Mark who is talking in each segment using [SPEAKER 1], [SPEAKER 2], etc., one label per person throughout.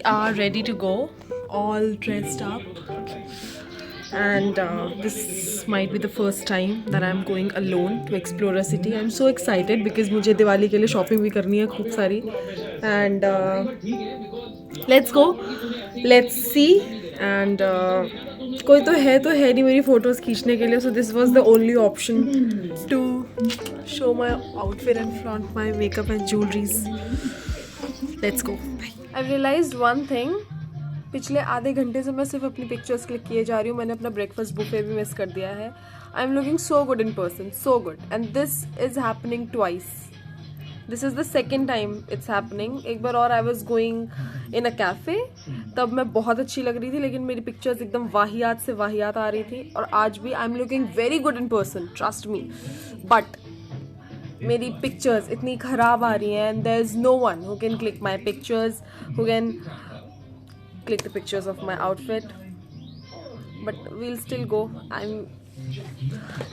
[SPEAKER 1] are ready to go, all dressed up, and this might be the first time that I'm going alone to explore a city. I'm so excited because मुझे दिवाली के लिए shopping भी करनी है खूब सारी, and let's go, let's see, and कोई तो है नहीं मेरी फ़ोटोज़ खींचने के लिए, so this was the only option to show my outfit and flaunt my makeup and jewelries. Let's go. I've realized one thing. पिछले आधे घंटे से मैं सिर्फ अपनी पिक्चर्स क्लिक किए जा रही हूँ. मैंने अपना ब्रेकफास्ट बुफे भी मिस कर दिया है. आई am looking so good in person, so good, and this is happening twice. This is the second time it's happening. एक बार और I was going in a cafe, तब मैं बहुत अच्छी लग रही थी, लेकिन मेरी पिक्चर्स एकदम वाहियात से वाहियात आ रही थी. और आज भी I am looking very good in person, trust me, but मेरी पिक्चर्स इतनी ख़राब आ रही हैं, and there is no one who can click my pictures, who can click the pictures of my outfit, but we'll still go.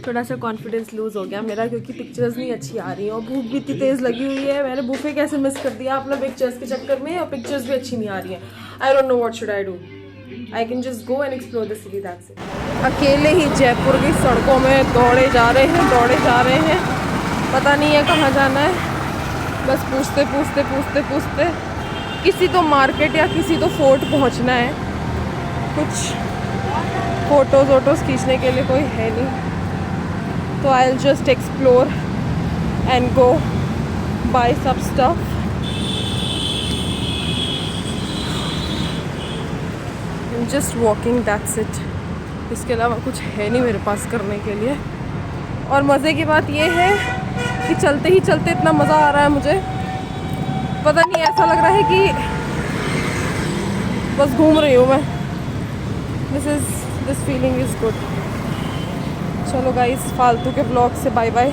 [SPEAKER 1] थोड़ा सा confidence lose हो गया मेरा, क्योंकि पिक्चर्स नहीं अच्छी आ रही हैं और भूख भी इतनी तेज़ लगी हुई है. मैंने बुफे कैसे मिस कर दिया अपना पिक्चर्स के चक्कर में, और पिक्चर्स भी अच्छी नहीं आ रही हैं. I don't know what should I do. I can just go and explore the city, that's it. अकेले ही जयपुर की सड़कों में दौड़े जा रहे हैं. पता नहीं है कहाँ जाना है. बस पूछते किसी तो मार्केट या किसी तो फोर्ट पहुंचना है. कुछ फोटोज़ खींचने के लिए कोई है नहीं, तो I will just explore and go by सब stuff. Just walking, that's it. इसके अलावा कुछ है नहीं मेरे पास करने के लिए. और मज़े की बात यह है कि चलते ही चलते इतना मज़ा आ रहा है मुझे, पता नहीं, ऐसा लग रहा है कि बस घूम रही हूँ मैं. This feeling is good. चलो गाइस, फालतू के ब्लॉग से bye bye.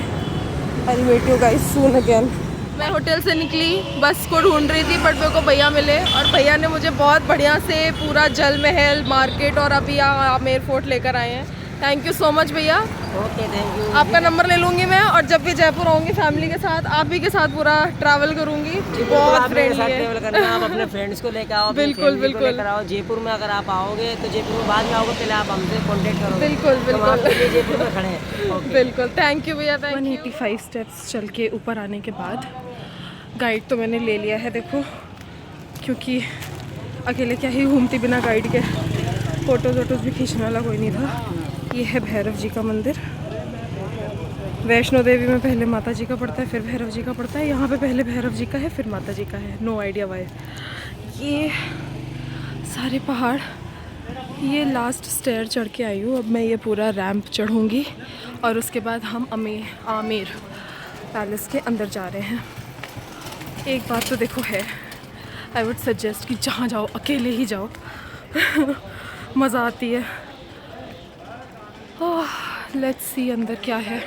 [SPEAKER 1] I will meet you guys soon again. मैं होटल से निकली, बस को ढूंढ रही थी, बट मेरे को भैया मिले, और भैया ने मुझे बहुत बढ़िया से पूरा जल महल, मार्केट और अभी यहाँ आमेर फोर्ट लेकर आए हैं. थैंक यू सो मच भैया.
[SPEAKER 2] Okay, thank you.
[SPEAKER 1] आपका नंबर ले लूँगी मैं, और जब भी जयपुर आऊँगी फैमिली के साथ, आप ही के साथ पूरा ट्रैवल करूँगी. बहुत फ्रेंडली है.
[SPEAKER 2] ट्रैवल करना, आप अपने फ्रेंड्स को लेकर आओ,
[SPEAKER 1] बिल्कुल
[SPEAKER 2] लेकर आओ. जयपुर में अगर आप आओगे तो जयपुर में बाद में आओगे, पहले आप हमसे कांटेक्ट करो.
[SPEAKER 1] बिल्कुल
[SPEAKER 2] जयपुर में खड़े हैं.
[SPEAKER 1] बिल्कुल, थैंक यू भैया. 185 स्टेप्स चल के ऊपर आने के बाद गाइड तो मैंने ले लिया है, देखो, क्योंकि अकेले क्या ही घूमती बिना गाइड के. फ़ोटोज़ भी खींचने वाला कोई नहीं था. ये है भैरव जी का मंदिर. वैष्णो देवी में पहले माता जी का पड़ता है, फिर भैरव जी का पड़ता है. यहाँ पे पहले भैरव जी का है, फिर माता जी का है. No idea why. ये सारे पहाड़, ये लास्ट स्टेयर चढ़ के आई हूँ. अब मैं ये पूरा रैंप चढ़ूँगी, और उसके बाद हम आमेर पैलेस के अंदर जा रहे हैं. एक बात तो देखो है, आई वुड सजेस्ट कि जहाँ जाओ अकेले ही जाओ. मज़ा आती है. लेट्स सी अंदर क्या है.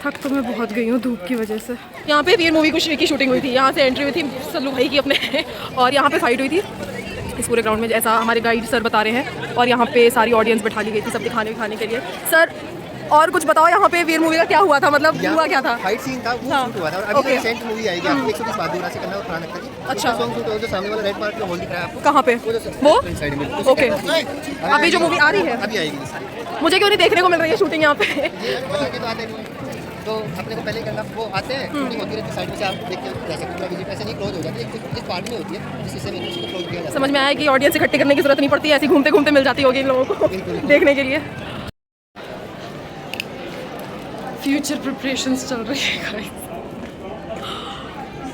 [SPEAKER 1] थक तो मैं बहुत गई हूँ धूप की वजह से. यहाँ पे वीर मूवी की शूटिंग हुई थी. यहाँ से एंट्री हुई थी सल्लू भाई की अपने, और यहाँ पे फाइट हुई थी इस पूरे ग्राउंड में, जैसा हमारे गाइड सर बता रहे हैं. और यहाँ पे सारी ऑडियंस बैठा ली गई थी सब दिखाने के लिए. सर और कुछ बताओ, यहाँ पे वीर मूवी का क्या हुआ था, मतलब हुआ क्या था?
[SPEAKER 3] फाइट सीन था, वो शूट हुआ था. और अभी रिसेंट मूवी आएगी, आपको 120 बहादुर से करना है, खान अख्तर की.
[SPEAKER 1] अच्छा,
[SPEAKER 3] सॉन्ग शूट हो जो सामने वाला रेड पार्ट का हॉल दिख रहा है आपको.
[SPEAKER 1] कहाँ पे वो?
[SPEAKER 3] साइड में.
[SPEAKER 1] ओके, अभी जो मूवी आ रही है
[SPEAKER 3] अभी आएगी.
[SPEAKER 1] मुझे क्यों नहीं देखने को मिल रही है शूटिंग यहाँ पे?
[SPEAKER 3] तो आते नहीं, तो अपने को पहले करना, वो आते हैं, शूटिंग होती रहती है साइड में से, आप देख के जा सकते हो. विजिट ऐसे नहीं क्लोज हो जाती है, इस पार्ट में होती है, जिस हिस्से में उसको क्लोज किया जाता है.
[SPEAKER 1] समझ में आया कि ऑडियंस इकट्ठी करने की जरूरत नहीं पड़ती है, ऐसी घूमते घूमते मिल जाती होगी इन लोगों को देखने के लिए. फ्यूचर प्रिपरेशंस चल रही है गाइस.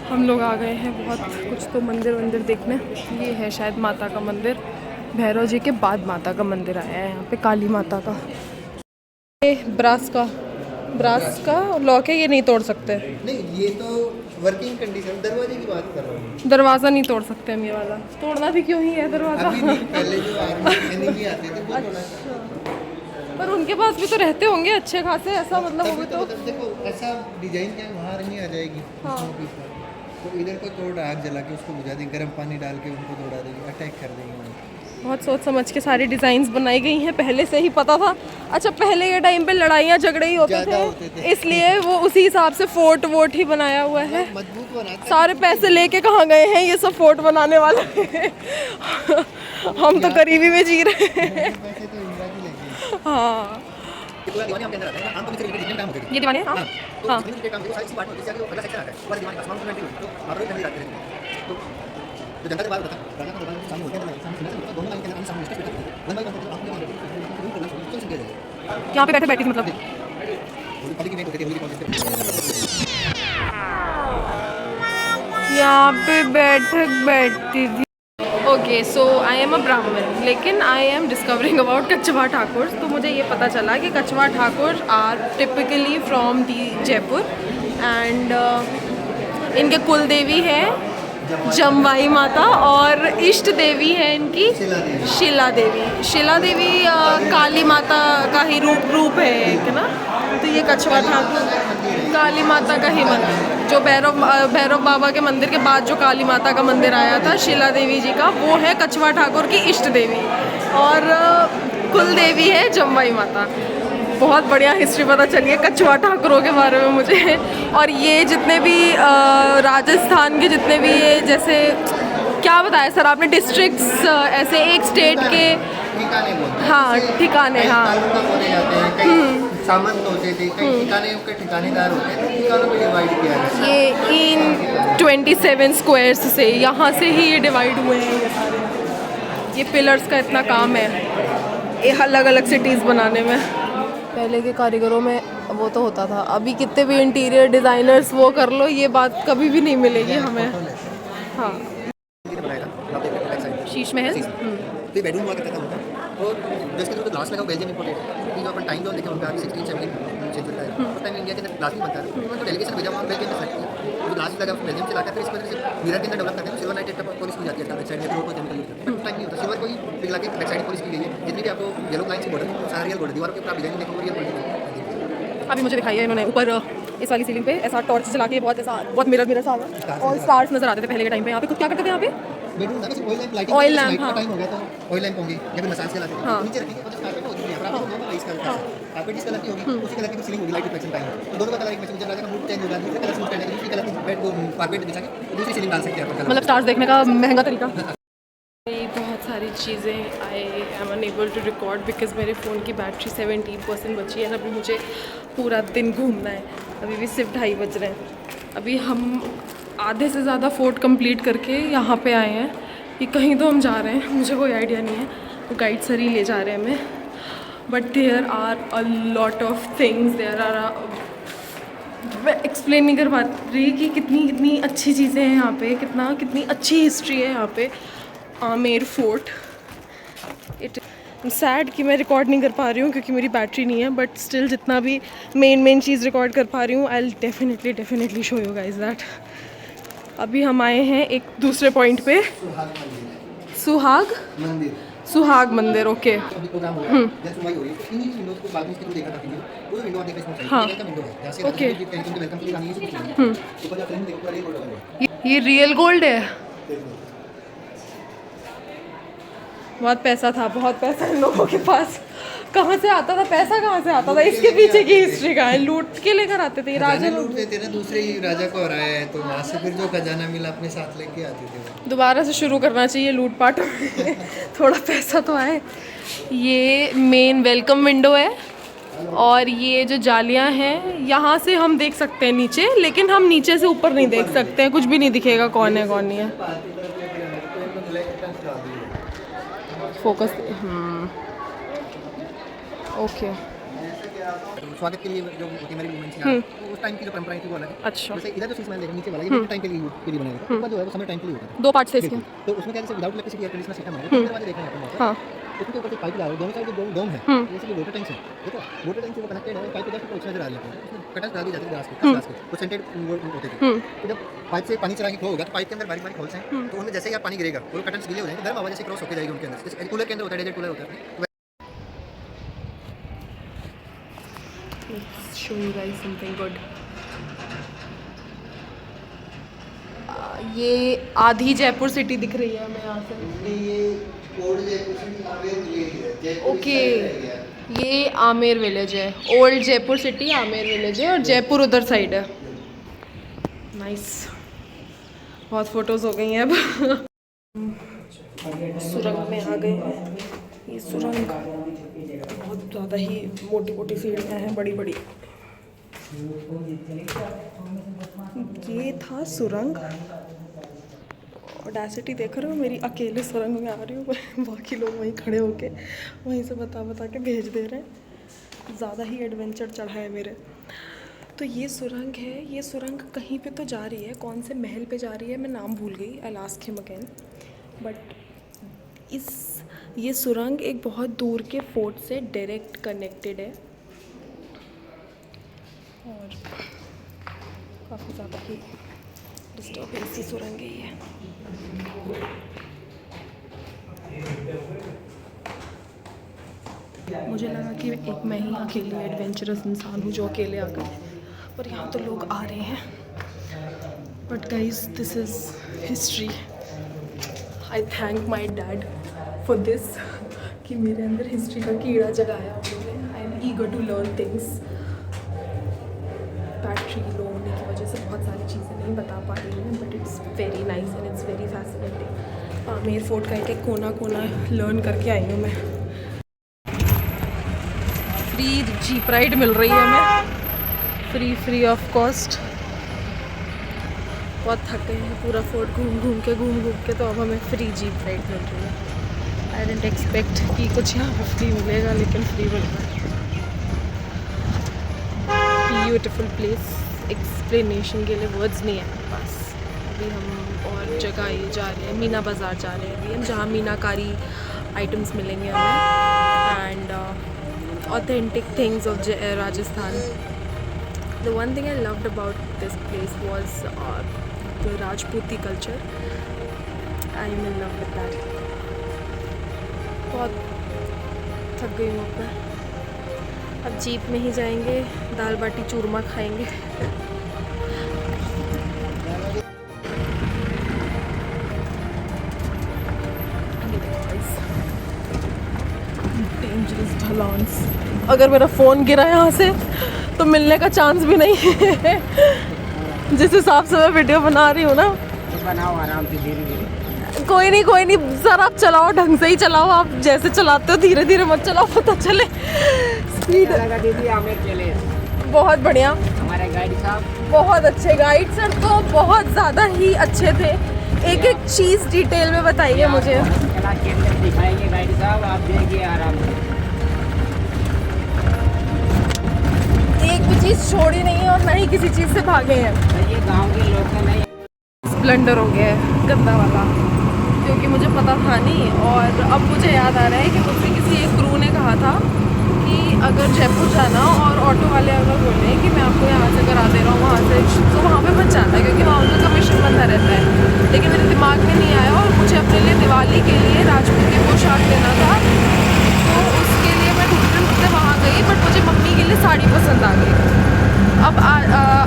[SPEAKER 1] हम लोग आ गए हैं बहुत कुछ तो मंदिर देखने. ये है शायद माता का मंदिर. भैरव जी के बाद माता का मंदिर आया है यहाँ पे, काली माता का. ये ब्रास का लॉक है, ये नहीं तोड़ सकते.
[SPEAKER 3] नहीं, ये तो वर्किंग कंडीशन, दरवाजे की बात कर रहा हूँ.
[SPEAKER 1] दरवाज़ा नहीं तोड़ सकते हम, ये वाला. तोड़ना भी क्यों ही है दरवाज़ा?
[SPEAKER 3] अभी नहीं, पहले जो आर्मी आते थे वो तोड़ा.
[SPEAKER 1] पर उनके पास भी तो रहते होंगे अच्छे खासे, ऐसा मतलब होगा तो.
[SPEAKER 3] देखो ऐसा डिजाइन क्या है, वहाँ आर्मी आ जाएगी.
[SPEAKER 1] हाँ.
[SPEAKER 3] तो इधर को तोड़ आग जला के उसको बुझा देंगे, गर्म पानी डाल के उनको दौड़ा देंगे, अटैक कर देंगे.
[SPEAKER 1] बहुत सोच समझ के सारी डिज़ाइंस बनाई गई हैं, पहले से ही पता था। अच्छा, पहले के टाइम पे लड़ाइयाँ झगड़े ही होते थे, इसलिए वो उसी हिसाब से फोर्ट वोट ही बनाया हुआ है।
[SPEAKER 3] मजबूत बनाते
[SPEAKER 1] सारे पैसे लेके कहाँ गए हैं ये सब फोर्ट बनाने वाले हम तो गरीबी में जी रहे हैं।
[SPEAKER 3] पैसे तो इंडिया की लेंगे।
[SPEAKER 1] हाँ,
[SPEAKER 3] ये पूरा दीवानी आपके अंदर आता है, आम तो मित्र जितने काम होते हैं।
[SPEAKER 1] ये दीवाने, हाँ
[SPEAKER 3] तो
[SPEAKER 1] हाँ।
[SPEAKER 3] जितने काम होते हैं सारी पार्ट होती है, जैसे अगला सेक्शन आता है, वो दीवानी आसमान में तो वहाँ पर भी ठंडी लगती है। तो जनता के बारे में बता, राजा का दरबार सामने होते हैं, सामने दोनों लाइन के अंदर सामने स्टेज पे वन बाय वन आपके कौन सी है
[SPEAKER 1] यहाँ पे बैठे बैठी थी मतलब।
[SPEAKER 3] होली की वेट होती है, होली की
[SPEAKER 1] यहाँ पे बैठती थी। Okay, so I am a Brahmin, लेकिन I am discovering about Kachhwa Thakur. तो मुझे ये पता चला कि Kachhwa Thakur are typically from the Jaipur and इनके कुल देवी है जमवाई माता और इष्ट देवी है इनकी शिला देवी। शिला देवी काली माता का ही रूप है ना। तो ये कछवा ठाकुर काली माता का ही मंदिर, जो भैरव बाबा के मंदिर के बाद जो काली माता का मंदिर आया था शिला देवी जी का, वो है कछवा ठाकुर की इष्ट देवी और कुल देवी है जमवाई माता। बहुत बढ़िया हिस्ट्री पता चली है कछवा ठाकुरों के बारे में मुझे। और ये जितने भी राजस्थान के जितने भी ये जैसे क्या बताया सर आपने, डिस्ट्रिक्ट्स ऐसे एक स्टेट के
[SPEAKER 3] ठिकाने बोलते हैं।
[SPEAKER 1] हाँ ठिकाने, हाँ
[SPEAKER 3] तालुका बोले जाते हैं, कई सामंत होते थे, कई ठिकाने के ठिकानेदार होते हैं, ठिकानों में डिवाइड किया गया है।
[SPEAKER 1] ये इन 27 स्क्वायर्स से यहाँ से ही ये डिवाइड हुए हैं ये सारे। ये पिलर्स का इतना काम है ये अलग अलग सिटीज़ बनाने में। पहले के कारीगरों में वो तो होता था, अभी कितने भी इंटीरियर डिज़ाइनर्स वो कर लो, ये बात कभी भी नहीं मिलेगी हमें। हाँ, शीश महल।
[SPEAKER 3] तो बेडरूम हुआ करता था उनका, और जो इसके जो ग्लास लगा वो बेल्जियम इंपोर्टेड है, क्योंकि जो अपन टाइम जोन देखें उनका 16-17 सेंचुरी का है, उस टाइम इंडिया के अंदर ग्लास नहीं बनता था, तो डेलीगेशन भेजा हुआ बेल्जियम में सेट जो ग्लास लगा बेल्जियम से लाकर फिर इसको मिरर के अंदर डेवलप करते हैं। सिल्वर नाइट्रेट का पॉलिश की जाती है बैक साइड में, को केमिकल यूज करते हैं, टाइम नहीं होता। सिल्वर को ही पिघला के बैक साइड पॉलिश की गई है, जितनी भी आपको येलो लाइन से बॉर्डर सारा रियल बॉर्डर दीवारों के ऊपर आप डिजाइन देखोगे रियल बॉर्डर।
[SPEAKER 1] अभी मुझे दिखाई है इन्होंने ऊपर इस वाली सीलिंग पे ऐसा टॉर्च जला के बहुत मिरर सा और स्टार्स नजर आते थे पहले के टाइम पे। यहाँ पे कुछ क्या करते थे यहाँ पे
[SPEAKER 3] बेडरूम था, oil lamp lighting,
[SPEAKER 1] oil lamp, हाँ
[SPEAKER 3] टाइम हो गया तो ऑयल लैंप होंगे या फिर मसाज के लाते
[SPEAKER 1] हाँ।
[SPEAKER 3] नीचे रखेंगे और जो कारपेट होती है यहाँ पर आपको दोनों इस कलर का कारपेट इस कलर की होगी, उसी कलर की सीलिंग होगी, लाइट रिफ्लेक्शन टाइम दोनों का कलर एक मैचिंग, जब राजा का मूड चेंज हो जाता है दूसरे कलर सूट करने के लिए कलर की बेड को कारपेट बिछा के दूसरी सीलिंग डाल सकते हैं आप।
[SPEAKER 1] मतलब स्टार्स देखने का महंगा तरीका। बहुत सारी चीज़ें I am unable to record because मेरे फ़ोन की बैटरी 17% बची है। अभी मुझे पूरा दिन घूमना है, अभी भी सिर्फ 2:30 बज रहे हैं। अभी हम आधे से ज़्यादा फोर्ट कंप्लीट करके यहाँ पे आए हैं। ये कहीं तो हम जा रहे हैं, मुझे कोई आइडिया नहीं है, वो गाइड सर ही ले जा रहे हैं हमें। But there are a lot of things, there are मैं एक्सप्लेन नहीं कर पा रही कि कितनी अच्छी चीज़ें हैं यहाँ पे, कितनी अच्छी हिस्ट्री है यहाँ पे आमेर फोर्ट। इट सैड कि मैं रिकॉर्ड नहीं कर पा रही हूँ क्योंकि मेरी बैटरी नहीं है, बट स्टिल जितना भी मेन चीज़ रिकॉर्ड कर पा रही हूँ I will definitely show you guys that. अभी हम आए हैं एक दूसरे पॉइंट पे, सुहाग मंदिर। ओके,
[SPEAKER 3] अभी प्रोग्राम हो रहा है, जस्ट सुनवाई हो रही है, तो इन्हीं विंडोज को बाद में इसको देखा था वीडियो, वो विंडो आप देख सकते हैं।
[SPEAKER 1] हाँ।
[SPEAKER 3] ये विंडो है, जैसे
[SPEAKER 1] ओके।
[SPEAKER 3] वेलकम के लिए आनी है, ऊपर जाकर हम देखो ये गोल्ड है,
[SPEAKER 1] ये रियल गोल्ड है। बहुत पैसा था, बहुत पैसा इन लोगों के पास। कहाँ से आता था पैसा, कहाँ से आता था? इसके पीछे की हिस्ट्री का है, लूट के लेकर आते थे राजा लोग।
[SPEAKER 3] लूट लेते ना, दूसरे ही राजा को हराया है तो वहाँ से फिर जो खजाना मिला अपने साथ लेके आते थे।
[SPEAKER 1] दोबारा से शुरू करना चाहिए लूटपाट थोड़ा पैसा तो आए। ये मेन वेलकम विंडो है और ये जो जालियाँ हैं यहाँ से हम देख सकते हैं नीचे, लेकिन हम नीचे से ऊपर नहीं देख सकते हैं, कुछ भी नहीं दिखेगा कौन है कौन नहीं है। Focus okay.
[SPEAKER 3] स्वागत के लिए जो होती हमारी वुमेन्स हैं, तो उस टाइम की जो परंपराएं थी वो अलग है।
[SPEAKER 1] अच्छा,
[SPEAKER 3] जैसे इधर जो शीश महल देखो नीचे वाला, ये टाइम के लिए बनाया गया, ऊपर जो है वो समर टाइम के लिए होता है।
[SPEAKER 1] 2 पार्ट्स है इसके।
[SPEAKER 3] तो उसमें क्या, जैसे without electricity air conditioner system है, तो दरवाजे देख रहे हैं अपन,
[SPEAKER 1] हाँ,
[SPEAKER 3] उसके ऊपर पाइप लगा है, दोनों साइड जो डोम है, जैसे वाटर टैंक है, देखो वाटर टैंक से वो कनेक्टेड है, पाइप पे जाके प्रोडक्शन नजर आ रही है, उसमें कटर्स डाल दी जाती है ग्लास के, वो सेंटेड होते थे। तो जब पाइप से पानी चला के फ्लो होगा तो पाइप के अंदर बारीक होल्स हैं, तो उनमें जैसे ही आप पानी गिरेगा वो कटर्स गीले हो जाएंगे, गर्म हवा जैसे क्रॉस होकर जाएगी उनके अंदर, जैसे कूलर के अंदर होता है, डेजर्ट कूलर होता है।
[SPEAKER 1] show you guys something good. ये आधी जयपुर सिटी दिख रही है हमें यहाँ से।
[SPEAKER 3] ये
[SPEAKER 1] ओके, ये आमेर विलेज है, old Jaipur city Amer village है और जयपुर उधर साइड है। नाइस, बहुत फोटोज हो गई हैं अब। सुरंग में आ गए हैं। ये सुरंग बहुत ज़्यादा ही मोटी मोटी सीढ़ियाँ हैं, बड़ी बड़ी। ये था सुरंग। ऑडेसिटी देख रहे हो, मेरी अकेले सुरंग में आ रही हूँ, बाकी लोग वहीं खड़े होके वहीं से बता बता के भेज दे रहे हैं। ज़्यादा ही एडवेंचर चढ़ा है मेरे। तो ये सुरंग है, ये सुरंग कहीं पे तो जा रही है, कौन से महल पे जा रही है मैं नाम भूल गई, I ask him again. But ये सुरंग एक बहुत दूर के फोर्ट से डायरेक्ट कनेक्टेड है और काफ़ी ज़्यादा ही डिस्टर्बेंस सी सुरंग है ये। मुझे लगा कि एक मैं ही अकेली एडवेंचरस इंसान हूँ जो अकेले आ गए, पर यहाँ तो लोग आ रहे हैं। But guys, this is history. I thank my dad for this, कि मेरे अंदर हिस्ट्री का कीड़ा जगाया उन्होंने। I am eager to learn things. Battery low होने की वजह से बहुत सारी चीज़ें नहीं बता पा रही हूँ, but it's very nice and it's very fascinating. Amer fort का एक कोना कोना लर्न करके आई हूँ मैं। फ्री जीप राइड मिल रही है हमें, फ्री ऑफ कॉस्ट। बहुत थक गए हैं पूरा फोर्ट घूम घूम के, तो अब हमें फ्री जीप राइड मिल रही है। आई डेंट एक्सपेक्ट कि कुछ यहाँ पर फ्री मिलेगा, लेकिन फ्री मिल रहा है। ब्यूटीफुल प्लेस, एक्सप्लेनेशन के लिए वर्ड्स नहीं है मेरे पास। अभी हम और जगह ये जा रहे हैं, मीना बाज़ार जा रहे हैं अभी हम, जहाँ मीनाकारी आइटम्स मिलेंगे हमें and authentic things of Rajasthan. The one thing I loved about this place was the Rajputi culture. I am in love with that. बहुत थक गई हूँ अब जीप में ही जाएंगे, दाल बाटी चूरमा खाएंगे। डेंजरस ढलांस, अगर मेरा फ़ोन गिरा यहाँ से तो मिलने का चांस भी नहीं है। जिस हिसाब से मैं वीडियो बना रही हूँ ना,
[SPEAKER 2] बनाओ आराम से, धीरे धीरे।
[SPEAKER 1] कोई नहीं सर, आप चलाओ, ढंग से ही चलाओ। आप जैसे चलाते हो धीरे धीरे मत चलाओ, पता चले स्पीड।
[SPEAKER 2] दीदी आमेर चले,
[SPEAKER 1] बहुत बढ़िया,
[SPEAKER 2] हमारे गाइड साहब
[SPEAKER 1] बहुत अच्छे गाइड सर, तो बहुत ज़्यादा ही अच्छे थे। एक एक चीज़ डिटेल में बताइए मुझे।
[SPEAKER 2] दिखाएंगे गाइड साहब, आप देखिए आराम से।
[SPEAKER 1] एक भी चीज़ छोड़ी नहीं है और ना ही किसी चीज़ से भागे हैं।
[SPEAKER 2] ये गांव के लोग तो नहीं।
[SPEAKER 1] स्प्लेंडर हो गया है गंदा वाला, क्योंकि मुझे पता था नहीं। और अब मुझे याद आ रहा है कि मुझसे किसी एक क्रू ने कहा था कि अगर जयपुर जाना और ऑटो वाले अगर बोले कि मैं आपको यहाँ से करा दे रहा हूँ वहाँ से, तो वहाँ पे मत जाना, क्योंकि वहाँ उनका कमीशन बनता रहता है। लेकिन मेरे दिमाग में नहीं आया और मुझे अपने लिए दिवाली के लिए राजपूती पोशाक लेना था, तो उसके लिए मैं ढूंढते वहाँ गई, बट मुझे मम्मी के लिए साड़ी पसंद आ गई। अब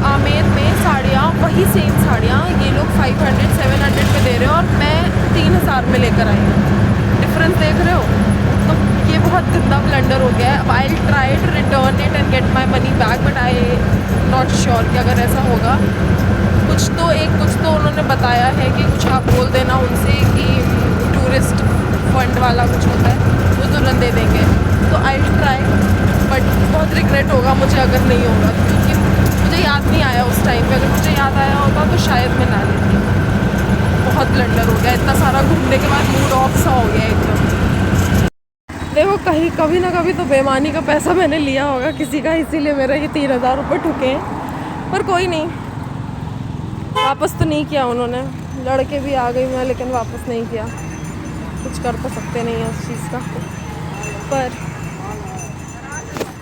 [SPEAKER 1] आमेर में साड़ियाँ, वही सेम साड़ियाँ ये लोग 500-700 पे दे रहे हो और मैं 3000 में लेकर आई हूँ। डिफरेंस देख रहे हो? तो ये बहुत गंदा ब्लंडर हो गया है। अब I try to return it and get my money back, but I not sure कि अगर ऐसा होगा। कुछ तो उन्होंने बताया है कि कुछ आप बोल देना उनसे कि टूरिस्ट फंड वाला कुछ होता है, वो तुरंत दे देंगे। तो आई ट्राई, बट बहुत रिग्रेट होगा मुझे अगर नहीं होगा, क्योंकि मुझे याद नहीं आया उस टाइम पे। अगर मुझे याद आया होता तो शायद मैं ना लेती। बहुत ब्लंडर हो गया, इतना सारा घूमने के बाद मूड ऑफ सा हो गया एकदम। देखो, कभी ना कभी तो बेईमानी का पैसा मैंने लिया होगा किसी का, इसीलिए मेरे ये 3000 रुपये ठुके हैं। पर कोई नहीं, वापस तो नहीं किया उन्होंने। लड़के भी आ गई मैं, लेकिन वापस नहीं किया। कुछ कर तो सकते नहीं है उस चीज़ का। पर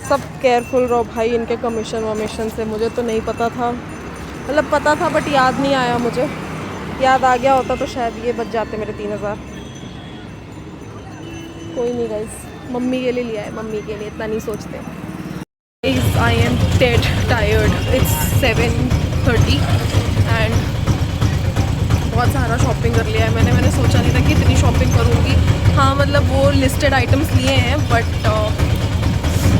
[SPEAKER 1] सब केयरफुल रहो भाई इनके कमीशन वमीशन से। मुझे तो नहीं पता था, मतलब पता था बट याद नहीं आया मुझे। याद आ गया होता तो शायद ये बच जाते मेरे 3000। कोई नहीं गाइस, मम्मी के लिए लिया है, मम्मी के लिए, इतना नहीं सोचते। I am dead tired. It's 7:30 and बहुत सारा शॉपिंग कर लिया है मैंने सोचा नहीं था कि इतनी शॉपिंग करूँगी। हाँ मतलब वो लिस्टेड आइटम्स लिए हैं बट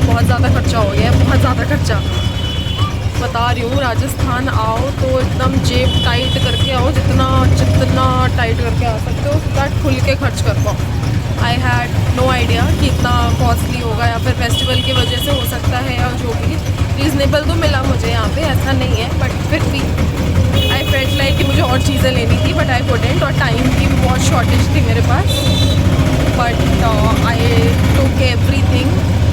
[SPEAKER 1] बहुत ज़्यादा खर्चा हो गया है, बहुत ज़्यादा खर्चा। बता रही हूँ राजस्थान आओ तो एकदम जेब टाइट करके आओ, जितना टाइट करके आ सकते हो उतना खुल के खर्च कर पाओ। आई हैड नो आइडिया कि इतना कॉस्टली होगा, या फिर फेस्टिवल की वजह से हो सकता है, या जो भी रीज़नेबल तो मिला मुझे यहाँ पे, ऐसा नहीं है। बट फिर भी आई फेल्ट लाइक कि मुझे और चीज़ें लेनी थी बट आई कुडंट, और टाइम की भी बहुत शॉर्टेज थी मेरे पास। But I took everything.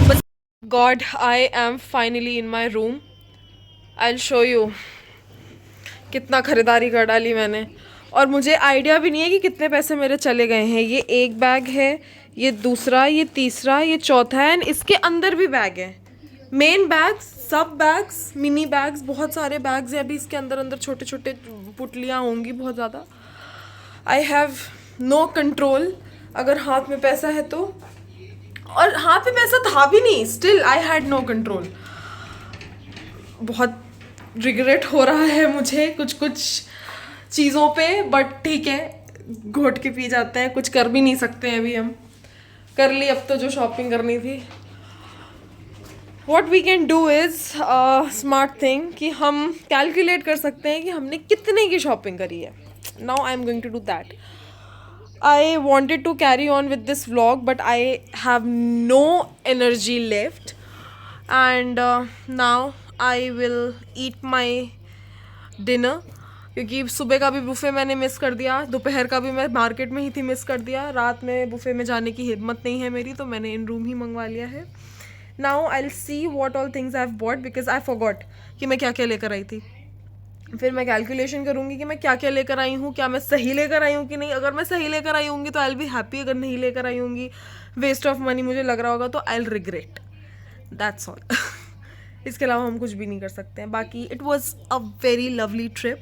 [SPEAKER 1] बस God, I am finally in my room. I will show you कितना ख़रीदारी कर डाली मैंने, और मुझे आइडिया भी नहीं है कि कितने पैसे मेरे चले गए हैं। ये एक बैग है, ये दूसरा, ये तीसरा, ये चौथा है, एंड इसके अंदर भी बैग है। मेन बैग्स, सब बैग्स, मिनी बैग्स, बहुत सारे बैग्स हैं अभी इसके अंदर छोटे छोटे पुटलियाँ होंगी बहुत ज़्यादा। आई हैव नो कंट्रोल अगर हाथ में पैसा है तो, और हाथ में पैसा था भी नहीं, still I had no control. बहुत रिग्रेट हो रहा है मुझे कुछ चीज़ों पे, बट ठीक है, घोट के पी जाते हैं, कुछ कर भी नहीं सकते हैं। अभी हम कर ली अब तो जो शॉपिंग करनी थी। What we can do is smart thing कि हम कैलकुलेट कर सकते हैं कि हमने कितने की शॉपिंग करी है। Now I am going to do that. I wanted to carry on with this vlog but I have no energy left, and now I will eat my dinner, क्योंकि सुबह का भी बुफ़े मैंने मिस कर दिया, दोपहर का भी मैं मार्केट में ही थी, मिस कर दिया, रात में बुफ़े में जाने की हिम्मत नहीं है मेरी, तो मैंने इन रूम ही मंगवा लिया है। Now I will see what all things I have bought, because I forgot कि मैं क्या क्या लेकर आई थी। फिर मैं कैलकुलेशन करूँगी कि मैं क्या क्या लेकर आई हूँ, क्या मैं सही लेकर आई हूँ कि नहीं। अगर मैं सही लेकर आई होंगी तो आई विल बी हैप्पी, अगर नहीं लेकर आई होंगी, वेस्ट ऑफ मनी मुझे लग रहा होगा, तो I will regret, that's all. इसके अलावा हम कुछ भी नहीं कर सकते हैं। बाकी it was a very lovely trip.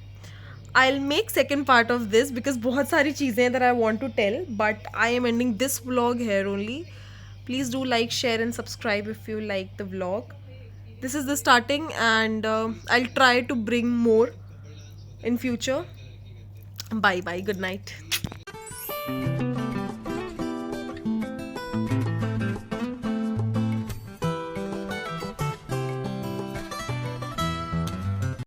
[SPEAKER 1] I will make second part of this because बहुत सारी चीज़ें that I want to tell, but I am ending this vlog here only. Please do like, share and subscribe if you like the vlog. This is the starting, and I'll try to bring more in future. Bye bye, good night.